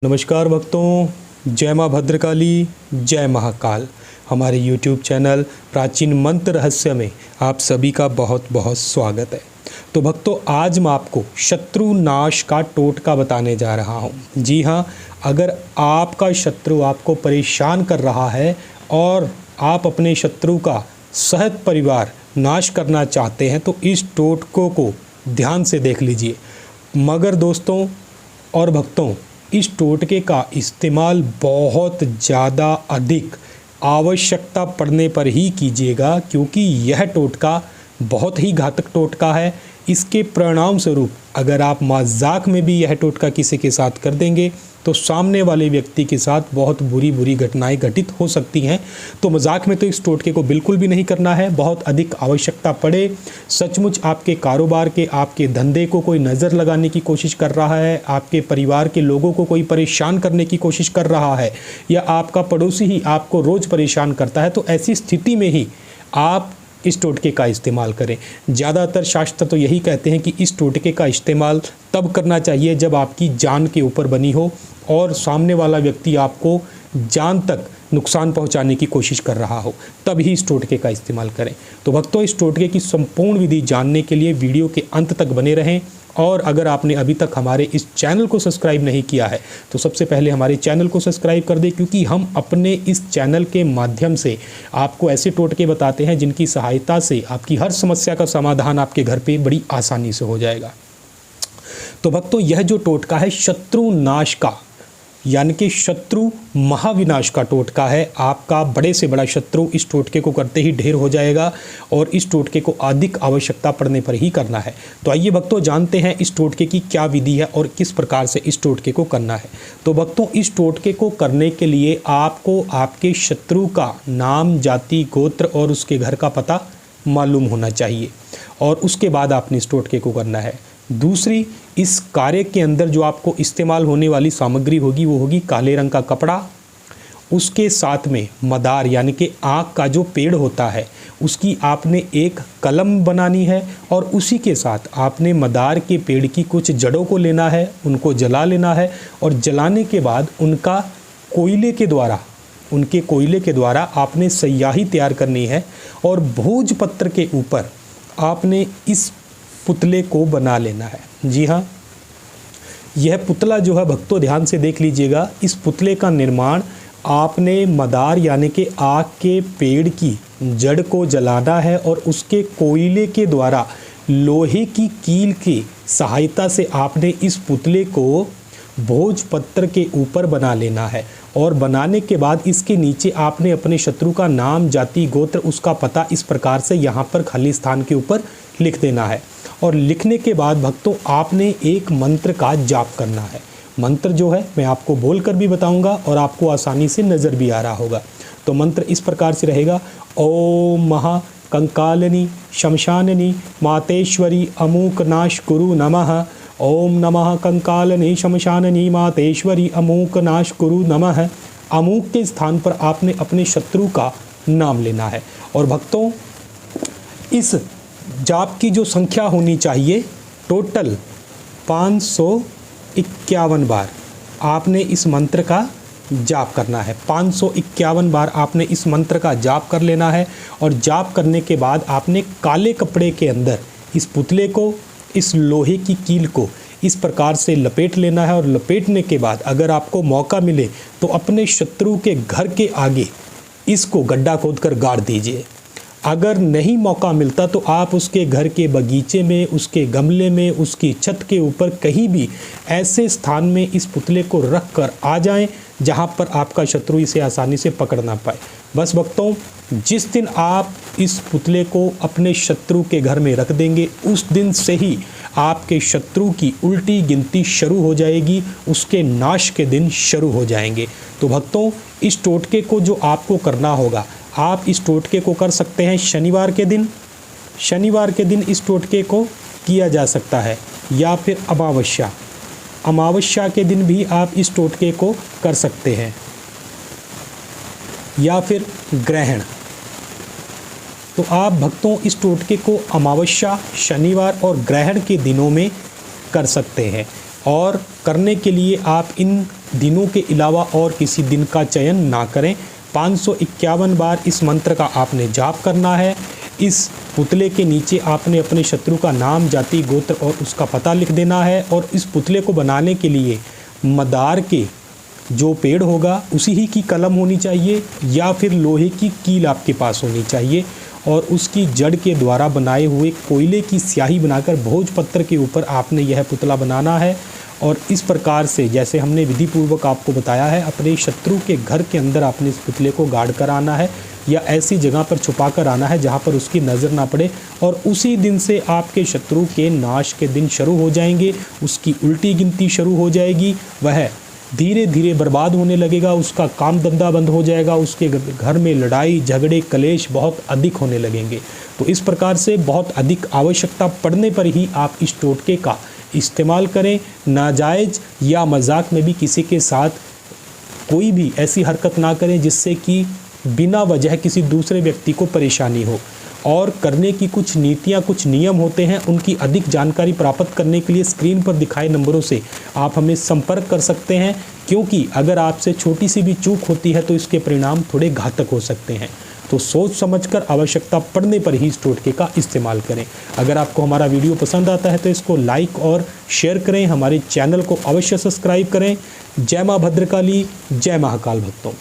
नमस्कार भक्तों, जय माँ भद्रकाली, जय महाकाल। हमारे YouTube चैनल प्राचीन मंत्र रहस्य में आप सभी का बहुत बहुत स्वागत है। तो भक्तों, आज मैं आपको शत्रु नाश का टोटका बताने जा रहा हूँ। जी हाँ, अगर आपका शत्रु आपको परेशान कर रहा है और आप अपने शत्रु का सहज परिवार नाश करना चाहते हैं तो इस टोटकों को ध्यान से देख लीजिए। मगर दोस्तों और भक्तों, इस टोटके का इस्तेमाल बहुत ज़्यादा अधिक आवश्यकता पड़ने पर ही कीजिएगा, क्योंकि यह टोटका बहुत ही घातक टोटका है। इसके परिणाम स्वरूप अगर आप मजाक में भी यह टोटका किसी के साथ कर देंगे तो सामने वाले व्यक्ति के साथ बहुत बुरी घटनाएं घटित हो सकती हैं। तो मजाक में तो इस टोटके को बिल्कुल भी नहीं करना है। बहुत अधिक आवश्यकता पड़े, सचमुच आपके कारोबार के, आपके धंधे को कोई नज़र लगाने की कोशिश कर रहा है, आपके परिवार के लोगों को कोई परेशान करने की कोशिश कर रहा है, या आपका पड़ोसी ही आपको रोज़ परेशान करता है, तो ऐसी स्थिति में ही आप इस टोटके का इस्तेमाल करें। ज़्यादातर शास्त्र तो यही कहते हैं कि इस टोटके का इस्तेमाल तब करना चाहिए जब आपकी जान के ऊपर बनी हो और सामने वाला व्यक्ति आपको जान तक नुकसान पहुंचाने की कोशिश कर रहा हो, तब ही इस टोटके का इस्तेमाल करें। तो भक्तों, इस टोटके की संपूर्ण विधि जानने के लिए वीडियो के अंत तक बने रहें। और अगर आपने अभी तक हमारे इस चैनल को सब्सक्राइब नहीं किया है तो सबसे पहले हमारे चैनल को सब्सक्राइब कर दें, क्योंकि हम अपने इस चैनल के माध्यम से आपको ऐसे टोटके बताते हैं जिनकी सहायता से आपकी हर समस्या का समाधान आपके घर पे बड़ी आसानी से हो जाएगा। तो भक्तों, यह जो टोटका है शत्रु नाश का, यानी कि शत्रु महाविनाश का टोटका है। आपका बड़े से बड़ा शत्रु इस टोटके को करते ही ढेर हो जाएगा और इस टोटके को अधिक आवश्यकता पड़ने पर ही करना है। तो आइए भक्तों, जानते हैं इस टोटके की क्या विधि है और किस प्रकार से इस टोटके को करना है। तो भक्तों, इस टोटके को करने के लिए आपको आपके शत्रु का नाम, जाति, गोत्र और उसके घर का पता मालूम होना चाहिए और उसके बाद आपने इस टोटके को करना है। दूसरी, इस कार्य के अंदर जो आपको इस्तेमाल होने वाली सामग्री होगी वो होगी काले रंग का कपड़ा, उसके साथ में मदार यानी कि आक का जो पेड़ होता है उसकी आपने एक कलम बनानी है और उसी के साथ आपने मदार के पेड़ की कुछ जड़ों को लेना है, उनको जला लेना है और जलाने के बाद उनके कोयले के द्वारा आपने स्याही तैयार करनी है और भोजपत्र के ऊपर आपने इस पुतले को बना लेना है। जी हाँ, यह पुतला जो है भक्तों, ध्यान से देख लीजिएगा, इस पुतले का निर्माण आपने मदार यानी कि आग के पेड़ की जड़ को जलाना है और उसके कोयले के द्वारा लोहे की कील की सहायता से आपने इस पुतले को भोजपत्र के ऊपर बना लेना है। और बनाने के बाद इसके नीचे आपने अपने शत्रु का नाम, जाति, गोत्र, उसका पता इस प्रकार से यहाँ पर खाली स्थान के ऊपर लिख देना है। और लिखने के बाद भक्तों, आपने एक मंत्र का जाप करना है। मंत्र जो है मैं आपको बोलकर भी बताऊंगा और आपको आसानी से नज़र भी आ रहा होगा। तो मंत्र इस प्रकार से रहेगा: ओम महा कंकालिनी शमशानिनी मातेश्वरी अमूक नाश कुरु नमः। ओम नमः कंकालिनी शमशानिनी मातेश्वरी अमूक नाश कुरु नमः। अमूक के स्थान पर आपने अपने शत्रु का नाम लेना है। और भक्तों, इस जाप की जो संख्या होनी चाहिए, टोटल 551 बार आपने इस मंत्र का जाप करना है। 551 बार आपने इस मंत्र का जाप कर लेना है। और जाप करने के बाद आपने काले कपड़े के अंदर इस पुतले को, इस लोहे की कील को इस प्रकार से लपेट लेना है। और लपेटने के बाद अगर आपको मौका मिले तो अपने शत्रु के घर के आगे इसको गड्ढा खोदकर गाड़ दीजिए। अगर नहीं मौका मिलता तो आप उसके घर के बगीचे में, उसके गमले में, उसकी छत के ऊपर कहीं भी ऐसे स्थान में इस पुतले को रख कर आ जाएं जहां पर आपका शत्रु इसे आसानी से पकड़ ना पाए। बस भक्तों, जिस दिन आप इस पुतले को अपने शत्रु के घर में रख देंगे उस दिन से ही आपके शत्रु की उल्टी गिनती शुरू हो जाएगी, उसके नाश के दिन शुरू हो जाएंगे। तो भक्तों, इस टोटके को जो आपको करना होगा, आप इस टोटके को कर सकते हैं शनिवार के दिन। शनिवार के दिन इस टोटके को किया जा सकता है, या फिर अमावस्या के दिन भी आप इस टोटके को कर सकते हैं, या फिर ग्रहण। तो आप भक्तों इस टोटके को अमावस्या, शनिवार और ग्रहण के दिनों में कर सकते हैं। और करने के लिए आप इन दिनों के अलावा और किसी दिन का चयन ना करें। 551 बार इस मंत्र का आपने जाप करना है। इस पुतले के नीचे आपने अपने शत्रु का नाम, जाति, गोत्र और उसका पता लिख देना है। और इस पुतले को बनाने के लिए मदार के जो पेड़ होगा उसी ही की कलम होनी चाहिए या फिर लोहे की कील आपके पास होनी चाहिए। और उसकी जड़ के द्वारा बनाए हुए कोयले की स्याही बनाकर भोजपत्र के ऊपर आपने यह पुतला बनाना है। और इस प्रकार से जैसे हमने विधि पूर्वक आपको बताया है, अपने शत्रु के घर के अंदर आपने इस पुतले को गाड़ कर आना है या ऐसी जगह पर छुपा कर आना है जहाँ पर उसकी नज़र ना पड़े। और उसी दिन से आपके शत्रु के नाश के दिन शुरू हो जाएंगे, उसकी उल्टी गिनती शुरू हो जाएगी, वह धीरे धीरे बर्बाद होने लगेगा, उसका काम धंधा बंद हो जाएगा, उसके घर में लड़ाई झगड़े कलेश बहुत अधिक होने लगेंगे। तो इस प्रकार से बहुत अधिक आवश्यकता पड़ने पर ही आप इस टोटके का इस्तेमाल करें। नाजायज़ या मजाक में भी किसी के साथ कोई भी ऐसी हरकत ना करें जिससे कि बिना वजह किसी दूसरे व्यक्ति को परेशानी हो। और करने की कुछ नीतियाँ, कुछ नियम होते हैं, उनकी अधिक जानकारी प्राप्त करने के लिए स्क्रीन पर दिखाए नंबरों से आप हमें संपर्क कर सकते हैं, क्योंकि अगर आपसे छोटी सी भी चूक होती है तो इसके परिणाम थोड़े घातक हो सकते हैं। तो सोच समझकर आवश्यकता पड़ने पर ही इस टोटके का इस्तेमाल करें। अगर आपको हमारा वीडियो पसंद आता है तो इसको लाइक और शेयर करें, हमारे चैनल को अवश्य सब्सक्राइब करें। जय माँ भद्रकाली, जय महाकाल भक्तों।